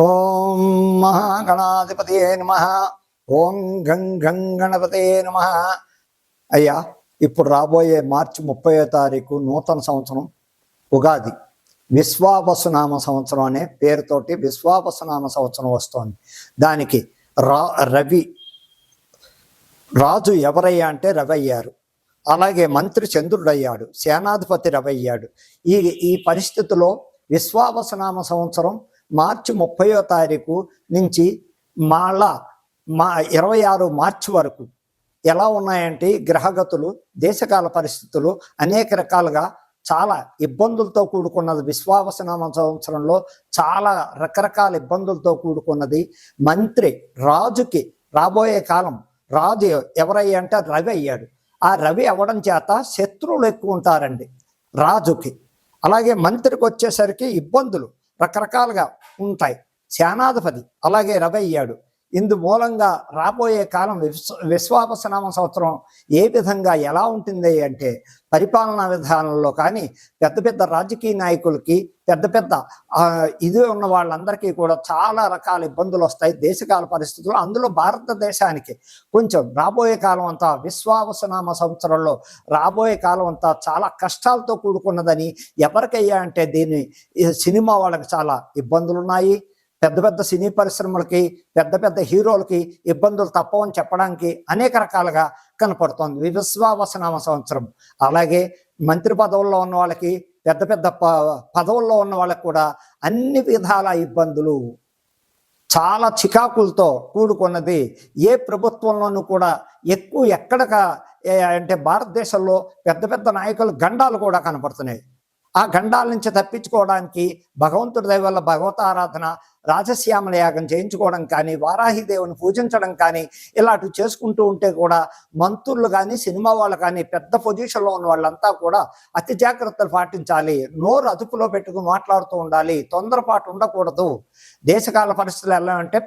ఓం మహాగణాధిపతయే నమః. ఓం గం గం గణపతయే నమః. అయ్యా, ఇప్పుడు రాబోయే మార్చి 30వ తారీఖు నూతన సంవత్సరం ఉగాది. విశ్వావసునామ సంవత్సరం అనే పేరుతోటి విశ్వావసునామ సంవత్సరం వస్తోంది. దానికి రవి రాజు ఎవరయ్యా అంటే రవి అయ్యారు. అలాగే మంత్రి చంద్రుడు అయ్యాడు. సేనాధిపతి రవి అయ్యాడు. ఈ పరిస్థితిలో విశ్వావసునామ సంవత్సరం మార్చి 30వ తారీఖు నుంచి మళ్ళా 26 మార్చి వరకు ఎలా ఉన్నాయంటే గ్రహగతులు, దేశకాల పరిస్థితులు అనేక రకాలుగా చాలా ఇబ్బందులతో కూడుకున్నది. విశ్వావసునామ సంవత్సరంలో చాలా రకరకాల ఇబ్బందులతో కూడుకున్నది. మంత్రి రాజుకి రాబోయే కాలం రాజు ఎవరయ్యా అంటే రవి అయ్యాడు. ఆ రవి అవ్వడం చేత శత్రువులు ఎక్కువ ఉంటారండి రాజుకి. అలాగే మంత్రికి వచ్చేసరికి ఇబ్బందులు రకరకాలుగా ఉంటాయి. సేనాధిపతి అలాగే రవి అయ్యాడు. ఇందు మూలంగా రాబోయే కాలం విశ్వావసునామ సంవత్సరం ఏ విధంగా ఎలా ఉంటుంది అంటే పరిపాలనా విధానంలో కానీ పెద్ద పెద్ద రాజకీయ నాయకులకి పెద్ద పెద్ద ఇది ఉన్న వాళ్ళందరికీ కూడా చాలా రకాల ఇబ్బందులు వస్తాయి దేశకాల పరిస్థితుల్లో. అందులో భారతదేశానికి కొంచెం రాబోయే కాలం అంతా విశ్వావసునామ సంవత్సరంలో రాబోయే కాలం అంతా చాలా కష్టాలతో కూడుకున్నదని ఎవరికయ్యా అంటే దీన్ని సినిమా వాళ్ళకి చాలా ఇబ్బందులు ఉన్నాయి. పెద్ద పెద్ద సినీ పరిశ్రమలకి పెద్ద పెద్ద హీరోలకి ఇబ్బందులు తప్పవని చెప్పడానికి అనేక రకాలుగా కనపడుతోంది విశ్వావసునామ సంవత్సరం. అలాగే మంత్రి పదవుల్లో ఉన్న వాళ్ళకి పెద్ద పెద్ద పదవుల్లో ఉన్న వాళ్ళకి కూడా అన్ని విధాల ఇబ్బందులు, చాలా చికాకులతో కూడుకున్నది. ఏ ప్రభుత్వంలోనూ కూడా ఎక్కువ ఎక్కడక అంటే భారతదేశంలో పెద్ద పెద్ద నాయకుల గండాలు కూడా కనపడుతున్నాయి. ఆ గండాల నుంచి తప్పించుకోవడానికి భగవంతుడి దయ వల్ల భగవతారాధన, రాజశ్యామల యాగం చేయించుకోవడం కానీ, వారాహిదేవుని పూజించడం కానీ ఇలాంటివి చేసుకుంటూ ఉంటే కూడా మంత్రులు కానీ సినిమా వాళ్ళు కానీ పెద్ద పొజిషన్లో ఉన్న వాళ్ళంతా కూడా అతి జాగ్రత్తలు పాటించాలి. నోరు అదుపులో పెట్టుకుని మాట్లాడుతూ ఉండాలి. తొందరపాటు ఉండకూడదు. దేశకాల పరిస్థితులు ఎలా అంటే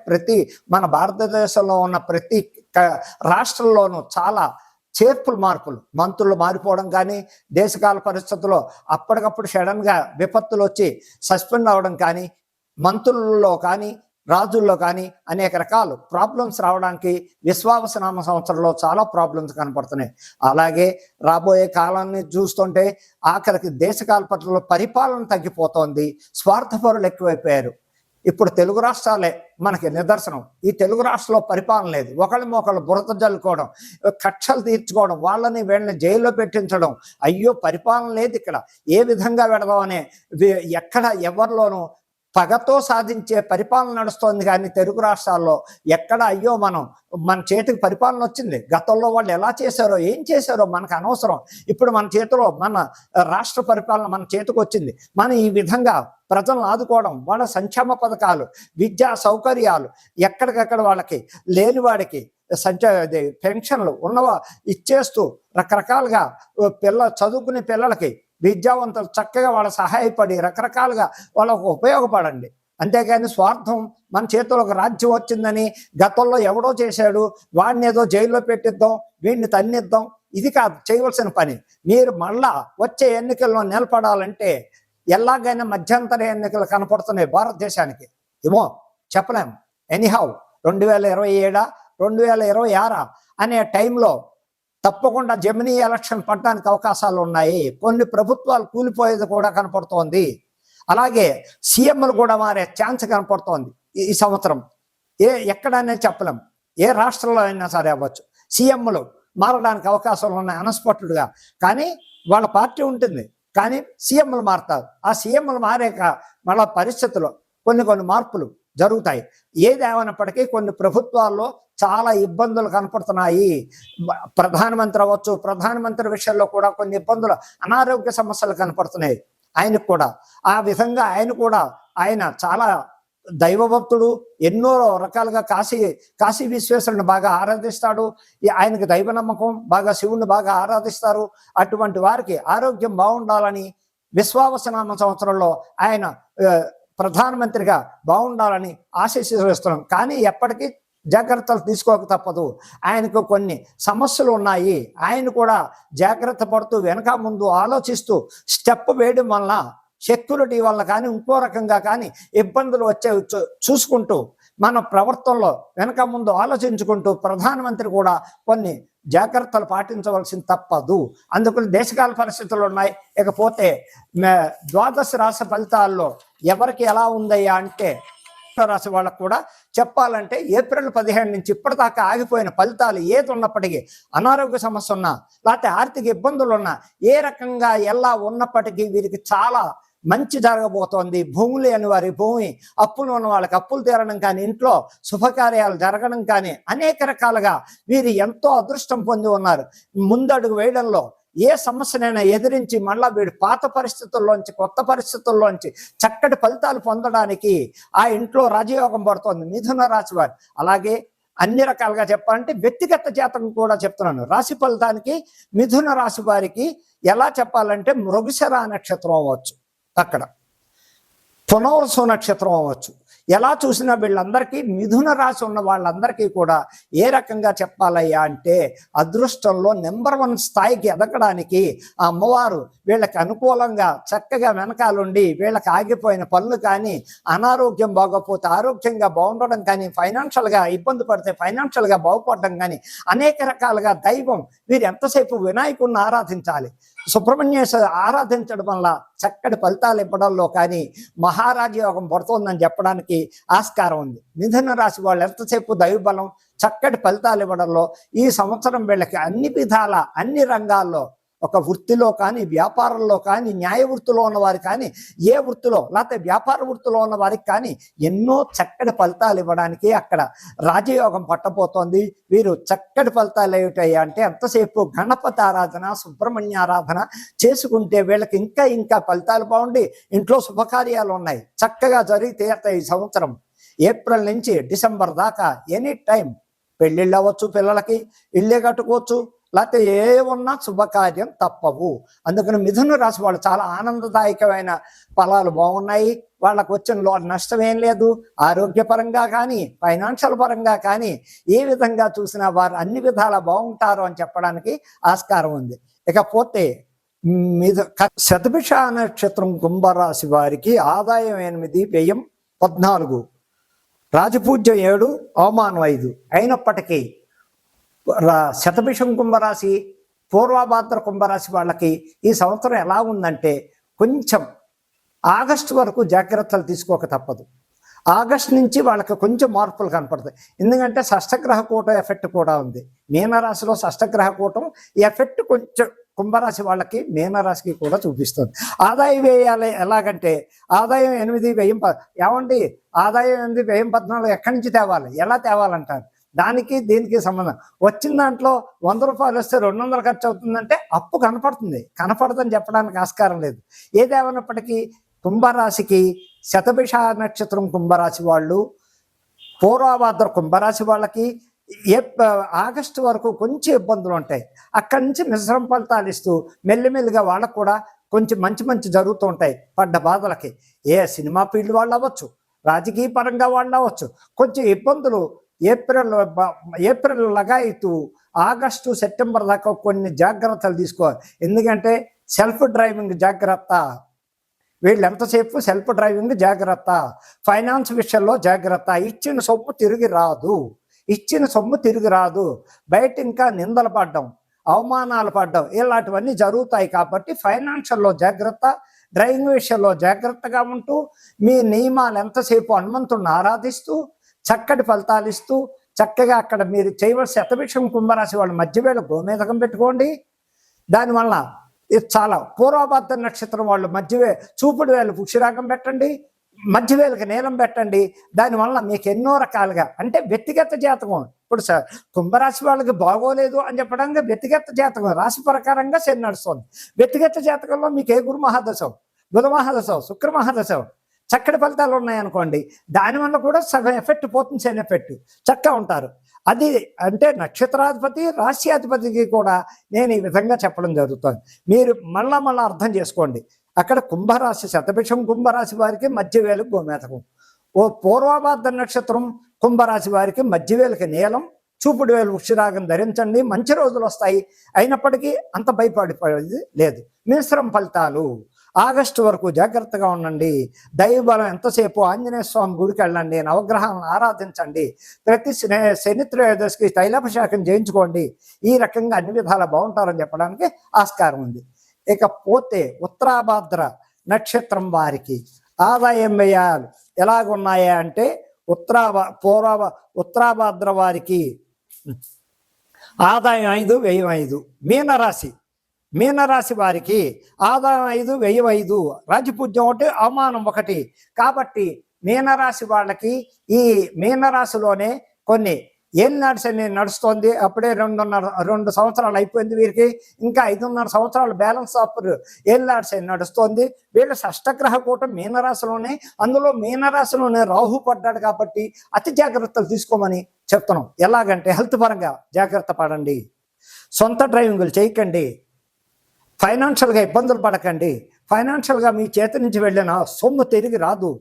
మన భారతదేశంలో ఉన్న ప్రతి రాష్ట్రంలోనూ చాలా చేర్పులు మార్పులు, మంత్రులు మారిపోవడం కానీ దేశకాల పరిస్థితుల్లో అప్పటికప్పుడు సడన్గా విపత్తులు వచ్చి సస్పెండ్ అవ్వడం కానీ, మంత్రుల్లో కానీ రాజుల్లో కానీ అనేక రకాల ప్రాబ్లమ్స్ రావడానికి విశ్వావసునామ సంవత్సరంలో చాలా ప్రాబ్లమ్స్ కనపడుతున్నాయి. అలాగే రాబోయే కాలాన్ని చూస్తుంటే ఆఖరికి దేశకాల పరిస్థితుల్లో పరిపాలన తగ్గిపోతోంది. స్వార్థపరులు ఎక్కువైపోయారు. ఇప్పుడు తెలుగు రాష్ట్రాలే మనకి నిదర్శనం. ఈ తెలుగు రాష్ట్రంలో పరిపాలన లేదు. ఒకళ్ళు బురద జల్లుకోవడం, కక్షలు తీర్చుకోవడం, వాళ్ళని వీళ్ళని జైల్లో పెట్టించడం. అయ్యో పరిపాలన లేదు ఇక్కడ, ఏ విధంగా పెడదామనే ఎక్కడ ఎవరిలోనూ పగతో సాధించే పరిపాలన నడుస్తోంది. కానీ తెలుగు రాష్ట్రాల్లో ఎక్కడ అయ్యో మన చేతికి పరిపాలన వచ్చింది, గతంలో వాళ్ళు ఎలా చేశారో ఏం చేశారో మనకు అనవసరం, ఇప్పుడు మన చేతిలో మన రాష్ట్ర పరిపాలన మన చేతికి వచ్చింది, మనం ఈ విధంగా ప్రజలను ఆదుకోవడం, వాళ్ళ సంక్షేమ పథకాలు, విద్యా సౌకర్యాలు ఎక్కడికక్కడ వాళ్ళకి లేని వాడికి పెన్షన్లు ఉన్నవా ఇచ్చేస్తూ రకరకాలుగా చదువుకునే పిల్లలకి విద్యావంతులు చక్కగా వాళ్ళ సహాయపడి రకరకాలుగా వాళ్ళకు ఉపయోగపడండి. అంతేగాని స్వార్థం, మన చేతిలో ఒక రాజ్యం వచ్చిందని గతంలో ఎవడో చేశాడు వాడిని ఏదో జైల్లో పెట్టిద్దాం, వీడిని తన్నిద్దాం, ఇది కాదు చేయవలసిన పని. మీరు మళ్ళా వచ్చే ఎన్నికల్లో నిలబడాలంటే ఎలాగైనా మధ్యంతర ఎన్నికలు కనపడుతున్నాయి భారతదేశానికి. ఏమో చెప్పలేము. ఎనీహౌ 2027 2026 అనే టైంలో తప్పకుండా జమినీ ఎలక్షన్ పడడానికి అవకాశాలు ఉన్నాయి. కొన్ని ప్రభుత్వాలు కూలిపోయేది కూడా కనపడుతోంది. అలాగే సీఎంలు కూడా మారే ఛాన్స్ కనపడుతోంది ఈ సంవత్సరం. ఎక్కడనే చెప్పలేం, ఏ రాష్ట్రంలో అయినా సరే అవ్వచ్చు. సీఎంలు మారడానికి అవకాశాలు ఉన్నాయి అన్ఎక్స్పెక్టెడ్గా. కానీ వాళ్ళ పార్టీ ఉంటుంది, కానీ సీఎంలు మారుతారు. ఆ సీఎంలు మారాక మళ్ళా పరిస్థితుల్లో కొన్ని మార్పులు జరుగుతాయి. ఏదేమైనప్పటికీ కొన్ని ప్రభుత్వాల్లో చాలా ఇబ్బందులు కనపడుతున్నాయి. ప్రధానమంత్రి అవ్వచ్చు, ప్రధానమంత్రి విషయంలో కూడా కొన్ని ఇబ్బందులు, అనారోగ్య సమస్యలు కనపడుతున్నాయి ఆయనకు కూడా. ఆ విధంగా ఆయన చాలా దైవభక్తుడు. ఎన్నో రకాలుగా కాశీ విశ్వేశ్వరుని బాగా ఆరాధిస్తాడు. ఆయనకి దైవ నమ్మకం, బాగా శివుని బాగా ఆరాధిస్తారు. అటువంటి వారికి ఆరోగ్యం బాగుండాలని విశ్వావసునామ సంవత్సరంలో ఆయన ప్రధానమంత్రిగా బాగుండాలని ఆశీర్వదిస్తున్నాం. కానీ ఎప్పటికీ జాగ్రత్తలు తీసుకోక తప్పదు. ఆయనకు కొన్ని సమస్యలు ఉన్నాయి. ఆయన కూడా జాగ్రత్త పడుతూ వెనక ముందు ఆలోచిస్తూ స్టెప్ వేయడం వలన సెక్యూరిటీ వల్ల కానీ ఇంకో రకంగా కానీ ఇబ్బందులు వచ్చే చూసుకుంటూ మన ప్రవర్తనలో వెనక ముందు ఆలోచించుకుంటూ ప్రధానమంత్రి కూడా కొన్ని జాగ్రత్తలు పాటించవలసింది తప్పదు. అందుకని దేశకాల పరిస్థితులు ఉన్నాయి. ఇకపోతే ద్వాదశ రాశి ఫలితాల్లో ఎవరికి ఎలా ఉందయ్యా అంటే రాశి వాళ్ళకు కూడా చెప్పాలంటే ఏప్రిల్ 15 నుంచి ఇప్పటిదాకా ఆగిపోయిన ఫలితాలు ఏది ఉన్నప్పటికీ, అనారోగ్య సమస్య ఉన్నా లేకపోతే ఆర్థిక ఇబ్బందులు ఉన్నా, ఏ రకంగా ఎలా ఉన్నప్పటికీ వీరికి చాలా మంచి జరగబోతోంది. భూములు లేని వారి భూమి, అప్పులు ఉన్న వాళ్ళకి అప్పులు తీరడం కానీ, ఇంట్లో శుభకార్యాలు జరగడం కానీ, అనేక రకాలుగా వీరు ఎంతో అదృష్టం పొంది ఉన్నారు. ముందడుగు వేయడంలో ఏ సమస్యనైనా ఎదిరించి మళ్ళా వీడు పాత పరిస్థితుల్లోంచి కొత్త పరిస్థితుల్లోంచి చక్కటి ఫలితాలు పొందడానికి ఆ ఇంట్లో రాజయోగం పడుతోంది మిథున రాశి వారు. అలాగే అన్ని రకాలుగా చెప్పాలంటే వ్యక్తిగత జాతకం కూడా చెప్తున్నాను. రాశి ఫలితానికి మిథున రాశి వారికి ఎలా చెప్పాలంటే మృగశిర నక్షత్రం అవ్వచ్చు, అక్కడ పునర్వసు నక్షత్రం అవ్వచ్చు. ఎలా చూసినా వీళ్ళందరికీ మిథున రాశి ఉన్న వాళ్ళందరికీ కూడా ఏ రకంగా చెప్పాలయ్యా అంటే అదృష్టంలో నెంబర్ 1 స్థాయికి ఎదగడానికి ఆ అమ్మవారు వీళ్ళకి అనుకూలంగా చక్కగా వెనకాలండి వీళ్ళకి ఆగిపోయిన పనులు కానీ, అనారోగ్యం బాగోపోతే ఆరోగ్యంగా బాగుండడం కానీ, ఫైనాన్షియల్గా ఇబ్బంది పడితే ఫైనాన్షియల్గా బాగుపడడం కానీ, అనేక రకాలుగా దైవం వీరు ఎంతసేపు వినాయకుడిని ఆరాధించాలి, సుబ్రహ్మణ్యేశ్వర ఆరాధించడం వల్ల చక్కటి ఫలితాలు ఇవ్వడంలో కానీ మహారాజయోగం పడుతుందని చెప్పడానికి ఆస్కారం ఉంది. మిథున రాశి వాళ్ళు ఎంతసేపు దైవబలం చక్కటి ఫలితాలు ఇవ్వడంలో ఈ సంవత్సరం వీళ్ళకి అన్ని విధాల అన్ని రంగాల్లో, ఒక వృత్తిలో కానీ, వ్యాపారంలో కానీ, న్యాయ వృత్తిలో ఉన్నవారికి కానీ, ఏ వృత్తిలో లేకపోతే వ్యాపార వృత్తిలో ఉన్న వారికి కానీ ఎన్నో చక్కటి ఫలితాలు ఇవ్వడానికి అక్కడ రాజయోగం పట్టబోతోంది. వీరు చక్కటి ఫలితాలు ఏమిటయ్యా అంటే ఎంతసేపు గణపతి ఆరాధన, సుబ్రహ్మణ్య ఆరాధన చేసుకుంటే వీళ్ళకి ఇంకా ఇంకా ఫలితాలు బాగుండి ఇంట్లో శుభకార్యాలు ఉన్నాయి, చక్కగా జరిగితే ఈ సంవత్సరం ఏప్రిల్ నుంచి డిసెంబర్ దాకా ఎనీ టైం పెళ్ళిళ్ళు అవ్వచ్చు, పిల్లలకి ఇల్లే కట్టుకోవచ్చు, లేకపోతే ఏ ఉన్నా శుభకార్యం తప్పవు. అందుకని మిథున రాశి వాళ్ళు చాలా ఆనందదాయకమైన ఫలాలు బాగున్నాయి. వాళ్ళకు వచ్చిన నష్టం ఏం లేదు. ఆరోగ్యపరంగా కానీ, ఫైనాన్షియల్ పరంగా కానీ ఏ విధంగా చూసినా వారు అన్ని విధాలా బాగుంటారు అని చెప్పడానికి ఆస్కారం ఉంది. ఇకపోతే శతభిష నక్షత్రం కుంభరాశి వారికి ఆదాయం 8, వ్యయం 14, రాజపూజ్యం 7, అవమానం 5 అయినప్పటికీ శతభిషం కుంభరాశి, పూర్వభాద్ర కుంభరాశి వాళ్ళకి ఈ సంవత్సరం ఎలా ఉందంటే కొంచెం ఆగస్టు వరకు జాగ్రత్తలు తీసుకోక తప్పదు. ఆగస్టు నుంచి వాళ్ళకి కొంచెం మార్పులు కనపడతాయి. ఎందుకంటే షష్టగ్రహ కూటం ఎఫెక్ట్ కూడా ఉంది. మీనరాశిలో షష్టగ్రహ కూటం ఎఫెక్ట్ కొంచెం కుంభరాశి వాళ్ళకి మీనరాశికి కూడా చూపిస్తుంది. ఆదాయ వ్యయాలు ఎలాగంటే ఆదాయం 8, వ్యయం ఏమండి ఆదాయం 8, వ్యయం 14 ఎక్కడి నుంచి తేవాలి, ఎలా తేవాలంటారు. దానికి దీనికి సంబంధం. వచ్చిన దాంట్లో 100 రూపాయలు వస్తే 200 ఖర్చు అవుతుందంటే అప్పు కనపడదని చెప్పడానికి ఆస్కారం లేదు. ఏదేమన్నప్పటికీ కుంభరాశికి శతభిష నక్షత్రం కుంభరాశి వాళ్ళు, పూర్వభాద్ర కుంభరాశి వాళ్ళకి ఆగస్టు వరకు కొంచెం ఇబ్బందులు ఉంటాయి. అక్కడి నుంచి మిశ్రమ ఫలితాలు ఇస్తూ మెల్లిమెల్లిగా వాళ్ళకు కూడా కొంచెం మంచి జరుగుతూ ఉంటాయి. పడ్డ బాధలకి ఏ సినిమా ఫీల్డ్ వాళ్ళు అవ్వచ్చు, రాజకీయ పరంగా వాళ్ళు అవ్వచ్చు, కొంచెం ఇబ్బందులు ఏప్రిల్ లగాయితూ ఆగస్టు సెప్టెంబర్ దాకా కొన్ని జాగ్రత్తలు తీసుకోవాలి. ఎందుకంటే సెల్ఫ్ డ్రైవింగ్ జాగ్రత్త, వీళ్ళు ఎంతసేపు సెల్ఫ్ డ్రైవింగ్ జాగ్రత్త, ఫైనాన్స్ విషయంలో జాగ్రత్త. ఇచ్చిన సొమ్ము తిరిగి రాదు. బయట ఇంకా నిందలు పడ్డం, అవమానాలు పడ్డం ఇలాంటివన్నీ జరుగుతాయి. కాబట్టి ఫైనాన్షియల్లో జాగ్రత్త, డ్రైవింగ్ విషయంలో జాగ్రత్తగా ఉంటూ మీ నియమాలు ఎంతసేపు హనుమంతుడిని ఆరాధిస్తూ చక్కటి ఫలితాలు ఇస్తూ చక్కగా అక్కడ మీరు చేయవలసిన శతభిషం కుంభరాశి వాళ్ళు మధ్యవేళ గోమేధకం పెట్టుకోండి. దానివల్ల ఇది చాలా పూర్వభాద్ర నక్షత్రం వాళ్ళు చూపుడు వేలు పుష్యరాగం పెట్టండి, మధ్యవేళకి నీలం పెట్టండి. దానివల్ల మీకు ఎన్నో రకాలుగా అంటే వ్యక్తిగత జాతకం. ఇప్పుడు కుంభరాశి వాళ్ళకి బాగోలేదు అని చెప్పడానికి వ్యక్తిగత జాతకం రాశి ప్రకారంగా శని నడుస్తుంది. వ్యక్తిగత జాతకంలో మీకు ఏ గురు మహాదశం, బుధ మహాదశం, శుక్ర మహాదశం చక్కటి ఫలితాలు ఉన్నాయనుకోండి, దానివల్ల కూడా సగం ఎఫెక్ట్ పోతుంది, శని ఎఫెక్ట్ చక్కగా ఉంటారు. అది అంటే నక్షత్రాధిపతి రాశ్యాధిపతికి కూడా నేను ఈ విధంగా చెప్పడం జరుగుతుంది. మీరు మళ్ళా అర్థం చేసుకోండి. అక్కడ కుంభరాశి శతభిషం కుంభరాశి వారికి మధ్యవేలు గోమేతకం, ఓ పూర్వభాద్ర నక్షత్రం కుంభరాశి వారికి మధ్యవేలుకి నీలం, చూపుడు వేలు వృక్షరాగం ధరించండి. మంచి రోజులు వస్తాయి. అయినప్పటికీ అంత భయపడిపోయేది లేదు. మిశ్రమ ఫలితాలు ఆగస్టు వరకు జాగ్రత్తగా ఉండండి. దైవబలం ఎంతసేపు ఆంజనేయ స్వామి గుడికి వెళ్ళండి, నవగ్రహాలను ఆరాధించండి, ప్రతి శని త్రయోదశికి తైలాభిషేకం చేయించుకోండి. ఈ రకంగా అన్ని విధాలా బాగుంటారని చెప్పడానికి ఆస్కారం ఉంది. ఇక పోతే ఉత్తరాభాద్ర నక్షత్రం వారికి ఆదాయం వ్యయాలు ఎలాగున్నాయా అంటే ఉత్తరాభాద్ర వారికి ఆదాయం 5, వ్యయం 5. మీనరాశి వారికి ఆదాయం 5, వ్యయం 5, రాజపూజ్యం 1, అవమానం 1. కాబట్టి మీనరాశి వాళ్ళకి ఈ మీనరాశిలోనే కొన్ని ఏళ్ళనాడు శని నడుస్తోంది. అప్పుడే 2 సంవత్సరాలు అయిపోయింది వీరికి. ఇంకా 5.5 సంవత్సరాలు బ్యాలెన్స్ ఆఫ్ ఏళ్ళనాడు శని నడుస్తోంది. వీళ్ళ షష్టగ్రహ కూటం మీనరాశిలోనే, అందులో మీనరాశిలోనే రాహు పడ్డాడు. కాబట్టి అతి జాగ్రత్తలు తీసుకోమని చెప్తున్నాం. ఎలాగంటే హెల్త్ పరంగా జాగ్రత్త పడండి, సొంత డ్రైవింగ్లు చేయకండి, ఫైనాన్షియల్గా ఇబ్బందులు పడకండి. ఫైనాన్షియల్గా మీ చేతి నుంచి వెళ్ళిన సొమ్ము తిరిగి రాదు.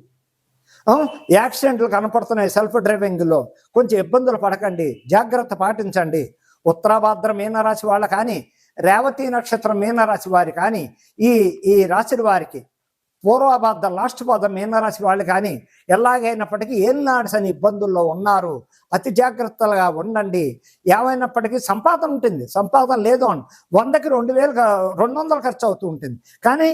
యాక్సిడెంట్లు కనపడుతున్నాయి సెల్ఫ్ డ్రైవింగ్లో, కొంచెం ఇబ్బందులు పడకండి, జాగ్రత్త పాటించండి. ఉత్తరాభాద్ర మీనరాశి వాళ్ళ కానీ, రేవతి నక్షత్రం మీనరాశి వారి కానీ, ఈ రాశి వారికి పూర్వభాద్ర లాస్ట్ పాదం మీనరాశి వాళ్ళు కానీ ఎలాగైనప్పటికీ ఏళ్ళనాడు అని ఇబ్బందుల్లో ఉన్నారు. అతి జాగ్రత్తలుగా ఉండండి. ఏమైనప్పటికీ సంపాదన ఉంటుంది, సంపాదన లేదు అని 100కి 2,200 ఖర్చు అవుతూ ఉంటుంది. కానీ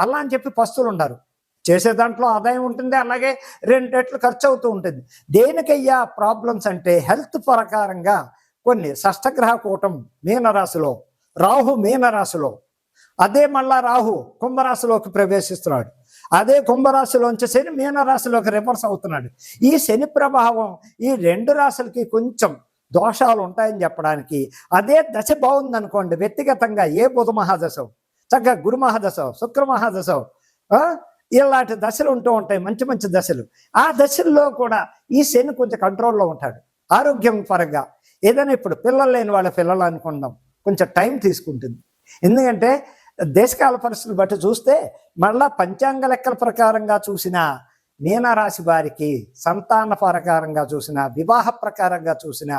అలా అని చెప్పి పస్తులు ఉండరు. చేసే దాంట్లో ఆదాయం ఉంటుంది, అలాగే 2 రెట్లు ఖర్చు అవుతూ ఉంటుంది. దేనికయ్యా ప్రాబ్లమ్స్ అంటే హెల్త్ ప్రకారంగా కొన్ని షష్టగ్రహ కూటం మీనరాశిలో, రాహు మీనరాశిలో, అదే మళ్ళా రాహు కుంభరాశిలోకి ప్రవేశిస్తున్నాడు. అదే కుంభరాశిలోంచి శని మీనరాశిలోకి రివర్స్ అవుతున్నాడు. ఈ శని ప్రభావం ఈ 2 రాశులకి కొంచెం దోషాలు ఉంటాయని చెప్పడానికి, అదే దశ బాగుందనుకోండి వ్యక్తిగతంగా, ఏ బుధ మహాదశ, చక్కగా గురు మహాదశ, శుక్ర మహాదశ, ఇలాంటి దశలు ఉంటూ ఉంటాయి, మంచి మంచి దశలు. ఆ దశల్లో కూడా ఈ శని కొంచెం కంట్రోల్లో ఉంటాడు ఆరోగ్యం పరంగా. ఏదైనా ఇప్పుడు పిల్లలు లేని వాళ్ళ పిల్లలు అనుకుందాం, కొంచెం టైం తీసుకుంటుంది. ఎందుకంటే దేశకాల పరిస్థితులు బట్టి చూస్తే మళ్ళా పంచాంగ లెక్కల ప్రకారంగా చూసిన మీనరాశి వారికి, సంతాన ప్రకారంగా చూసిన, వివాహ ప్రకారంగా చూసిన,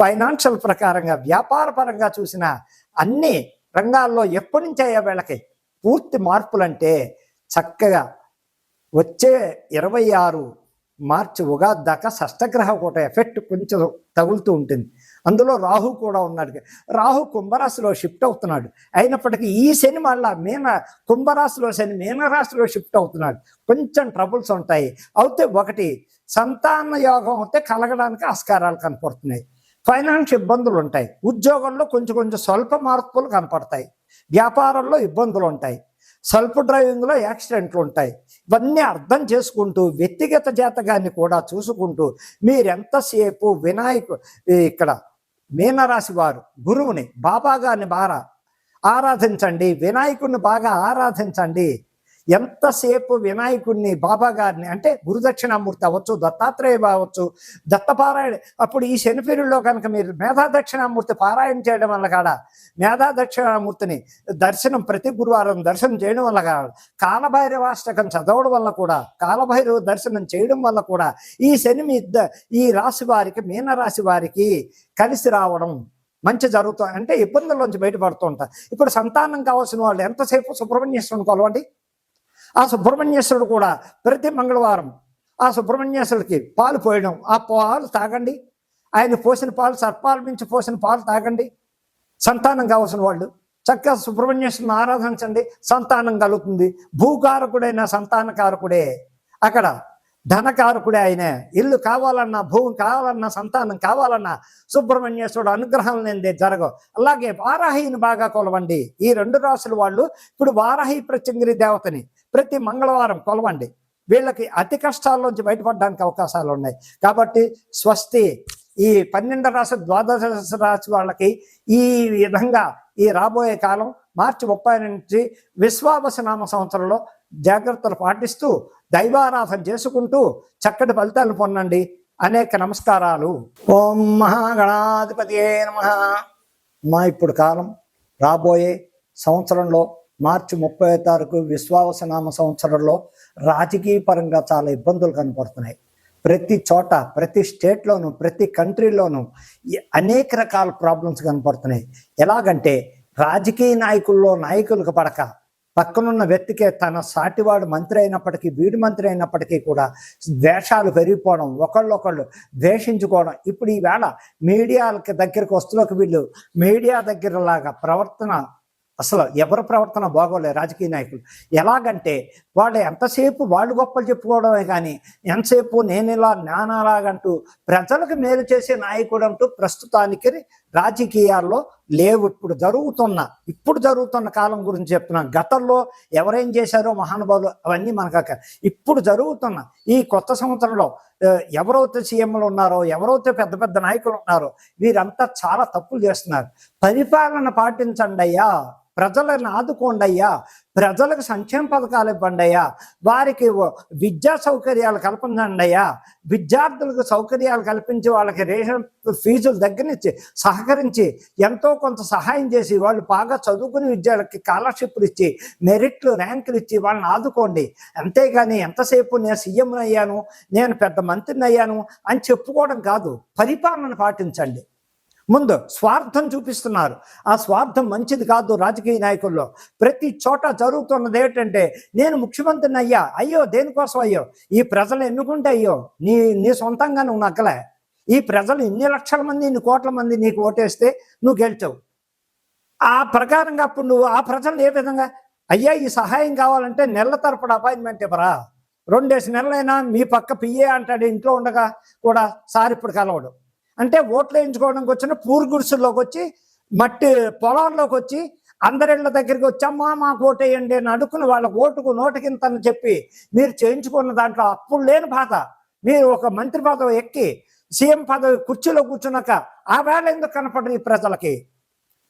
ఫైనాన్షియల్ ప్రకారంగా, వ్యాపార పరంగా చూసిన, అన్ని రంగాల్లో ఎప్పటి నుంచి అయ్యే వీళ్ళకి పూర్తి మార్పులంటే చక్కగా వచ్చే 26 మార్చి ఉగాది దాకా షష్టగ్రహ కూట ఎఫెక్ట్ కొంచెం తగులుతూ ఉంటుంది. అందులో రాహు కూడా ఉన్నాడు. రాహు కుంభరాశిలో షిఫ్ట్ అవుతున్నాడు. అయినప్పటికీ ఈ శని మళ్ళా కుంభరాశిలో శని మీనరాశిలో షిఫ్ట్ అవుతున్నాడు. కొంచెం ట్రబుల్స్ ఉంటాయి. అయితే ఒకటి సంతాన యోగం అయితే కలగడానికి ఆస్కారాలు కనపడుతున్నాయి. ఫైనాన్స్ ఇబ్బందులు ఉంటాయి. ఉద్యోగంలో కొంచెం స్వల్ప మార్పులు కనపడతాయి. వ్యాపారంలో ఇబ్బందులు ఉంటాయి. సెల్ఫ్ డ్రైవింగ్లో యాక్సిడెంట్లు ఉంటాయి. ఇవన్నీ అర్థం చేసుకుంటూ వ్యక్తిగత జాతకాన్ని కూడా చూసుకుంటూ మీరెంతసేపు ఇక్కడ మీనరాశి వారు గురువుని, బాబా గారిని బాగా ఆరాధించండి, వినాయకుడిని బాగా ఆరాధించండి. ఎంతసేపు వినాయకుడిని, బాబా గారిని, అంటే గురుదక్షిణామూర్తి అవ్వచ్చు, దత్తాత్రేయ అవ్వచ్చు, దత్తపారాయణ. అప్పుడు ఈ శని పీరియడ్లో కనుక మీరు మేధా దక్షిణామూర్తి పారాయణ చేయడం వల్ల కాడ, మేధా దక్షిణామూర్తిని దర్శనం ప్రతి గురువారం దర్శనం చేయడం వల్ల కాడ, కాలభైరవాష్టకం చదవడం వల్ల కూడా, కాలభైరవ దర్శనం చేయడం వల్ల కూడా ఈ శని ఈ రాశి వారికి, మీనరాశి వారికి కలిసి రావడం మంచి జరుగుతుంది. అంటే ఇబ్బందుల్లోంచి బయటపడుతూ ఉంటారు. ఇప్పుడు సంతానం కావాల్సిన వాళ్ళు ఎంతసేపు సుబ్రహ్మణ్యేశ్వరుని కొలవండి. ఆ సుబ్రహ్మణ్యేశ్వరుడు కూడా ప్రతి మంగళవారం ఆ సుబ్రహ్మణ్యేశ్వరుడికి పాలు పోయడం, ఆ పాలు తాగండి. ఆయన పోసిన పాలు, సర్పాల నుంచి పోసిన పాలు తాగండి. సంతానం కావాల్సిన వాళ్ళు చక్కగా సుబ్రహ్మణ్యేశ్వరుని ఆరాధించండి, సంతానం కలుగుతుంది. భూకారకుడైన సంతానకారకుడే, అక్కడ ధనకారకుడే ఆయనే. ఇల్లు కావాలన్నా, భూమి కావాలన్నా, సంతానం కావాలన్నా సుబ్రహ్మణ్యేశ్వరుడు అనుగ్రహం లేనిదే జరగవు. అలాగే వారాహిని బాగా కొలవండి. ఈ 2 రాసుల వాళ్ళు ఇప్పుడు వారాహి ప్రత్యంగిరి దేవతని ప్రతి మంగళవారం కొలవండి. వీళ్ళకి అతి కష్టాల్లోంచి బయటపడడానికి అవకాశాలు ఉన్నాయి. కాబట్టి స్వస్తి. ఈ 12 రాశి, 12 రాశి వాళ్ళకి ఈ విధంగా ఈ రాబోయే కాలం మార్చి 30 నుంచి విశ్వావసనామ సంవత్సరంలో జాగ్రత్తలు పాటిస్తూ దైవారాధన చేసుకుంటూ చక్కటి ఫలితాలను పొందండి. అనేక నమస్కారాలు. ఓం మహాగణాధిపతియే నమః. మా ఇప్పుడు కాలం రాబోయే సంవత్సరంలో మార్చి 30వ తారీఖు విశ్వావసనామ సంవత్సరంలో రాజకీయ పరంగా చాలా ఇబ్బందులు కనపడుతున్నాయి. ప్రతి చోట, ప్రతి స్టేట్లోనూ, ప్రతి కంట్రీలోనూ అనేక రకాల ప్రాబ్లమ్స్ కనపడుతున్నాయి. ఎలాగంటే రాజకీయ నాయకులకు పడక, పక్కనున్న వ్యక్తికే తన సాటివాడు మంత్రి అయినప్పటికీ వీడి మంత్రి అయినప్పటికీ కూడా ద్వేషాలు పెరిగిపోవడం, ఒకళ్ళొకళ్ళు ద్వేషించుకోవడం. ఇప్పుడు ఈవేళ మీడియాలకి దగ్గరికి వస్తువులకు వీళ్ళు మీడియా దగ్గరలాగా ప్రవర్తన, అసలు ఎవరి ప్రవర్తన బాగోలేదు రాజకీయ నాయకులు. ఎలాగంటే వాళ్ళు ఎంతసేపు వాళ్ళు గొప్పలు చెప్పుకోవడమే కానీ ఎంతసేపు నేను ఇలా నానాలాగంటూ ప్రజలకు మేలు చేసే నాయకుడు అంటూ ప్రస్తుతానికి రాజకీయాల్లో లేవు. ఇప్పుడు జరుగుతున్న కాలం గురించి చెప్తున్నాను. గతంలో ఎవరేం చేశారో మహానుభావులు అవన్నీ మనకు ఇప్పుడు జరుగుతున్న ఈ కొత్త సంవత్సరంలో ఎవరైతే సీఎంలు ఉన్నారో, ఎవరైతే పెద్ద పెద్ద నాయకులు ఉన్నారో వీరంతా చాలా తప్పులు చేస్తున్నారు. పరిపాలన పాటించండి అయ్యా, ప్రజలను ఆదుకోండి అయ్యా, ప్రజలకు సంక్షేమ పథకాలు ఇవ్వండి అయ్యా, వారికి విద్యా సౌకర్యాలు కల్పించండి అయ్యా, విద్యార్థులకు సౌకర్యాలు కల్పించి వాళ్ళకి రేషన్ ఫీజుల దగ్గర నుంచి సహకరించి ఎంతో కొంత సహాయం చేసి వాళ్ళు బాగా చదువుకుని విద్యార్థులకి స్కాలర్షిప్లు ఇచ్చి మెరిట్లు ర్యాంకులు ఇచ్చి వాళ్ళని ఆదుకోండి. అంతేగాని ఎంతసేపు నేను సీఎంని అయ్యాను, నేను పెద్ద మంత్రిని అయ్యాను అని చెప్పుకోవడం కాదు. పరిపాలన పాటించండి. ముందు స్వార్థం చూపిస్తున్నారు. ఆ స్వార్థం మంచిది కాదు. రాజకీయ నాయకుల్లో ప్రతి చోట జరుగుతున్నది ఏంటంటే నేను ముఖ్యమంత్రిని అయ్యో దేనికోసం అయ్యో, ఈ ప్రజలు ఎన్నుకుంటే అయ్యో నీ సొంతంగా నువ్వు నగ్గలే. ఈ ప్రజలు ఇన్ని లక్షల మంది, ఇన్ని కోట్ల మంది నీకు ఓటేస్తే నువ్వు గెలిచావు. ఆ ప్రకారంగా అప్పుడు నువ్వు ఆ ప్రజలు ఏ విధంగా అయ్యా ఈ సహాయం కావాలంటే నెలల తరపుడు అపాయింట్మెంట్ ఇవ్వరా? 2 నెలలైనా మీ పక్క పిఏ అంటాడు ఇంట్లో ఉండగా కూడా సార్ ఇప్పుడు కలవడు అంటే ఓట్లు వేయించుకోవడానికి వచ్చిన పూర్ గుడిసెల్లోకి వచ్చి మట్టి పొలాల్లోకి వచ్చి అందరిళ్ళ దగ్గరికి వచ్చి అమ్మా మాకు ఓటేయండి అని అడుక్కుని వాళ్ళకు ఓటుకు నోటికింతని చెప్పి మీరు చేయించుకున్న దాంట్లో అప్పుడు లేని బాధ. మీరు ఒక మంత్రి పదవి ఎక్కి సీఎం పదవి కుర్చీలో కూర్చున్నాక ఆ వేళ ఎందుకు కనపడదు ఈ ప్రజలకి?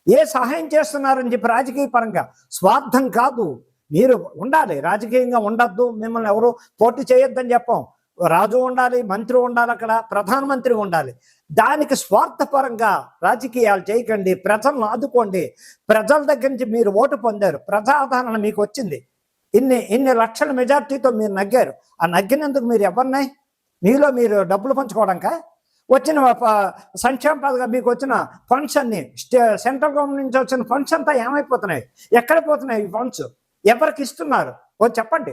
ఏ సహాయం చేస్తున్నారని చెప్పి రాజకీయ పరంగా స్వార్థం కాదు. మీరు ఉండాలి, రాజకీయంగా ఉండద్దు, మిమ్మల్ని ఎవరు పోటీ చేయొద్దని చెప్పాం. రాజు ఉండాలి, మంత్రి ఉండాలి, అక్కడ ప్రధానమంత్రి ఉండాలి. దానికి స్వార్థపరంగా రాజకీయాలు చేయకండి. ప్రజలను ఆదుకోండి. ప్రజల దగ్గర నుంచి మీరు ఓటు పొందారు, ప్రజాదరణ మీకు వచ్చింది, ఇన్ని లక్షల మెజార్టీతో మీరు నగ్గారు. ఆ నగ్గినందుకు మీరు ఎవరినాయి? మీలో మీరు డబ్బులు పంచుకోవడానికా? వచ్చిన సంక్షేమ పథకం మీకు వచ్చిన ఫండ్స్ అన్ని సెంట్రల్ గవర్నమెంట్ నుంచి వచ్చిన ఫండ్స్ అంతా ఏమైపోతున్నాయి? ఎక్కడ పోతున్నాయి ఈ ఫండ్స్? ఎవరికి ఇస్తున్నారు చెప్పండి.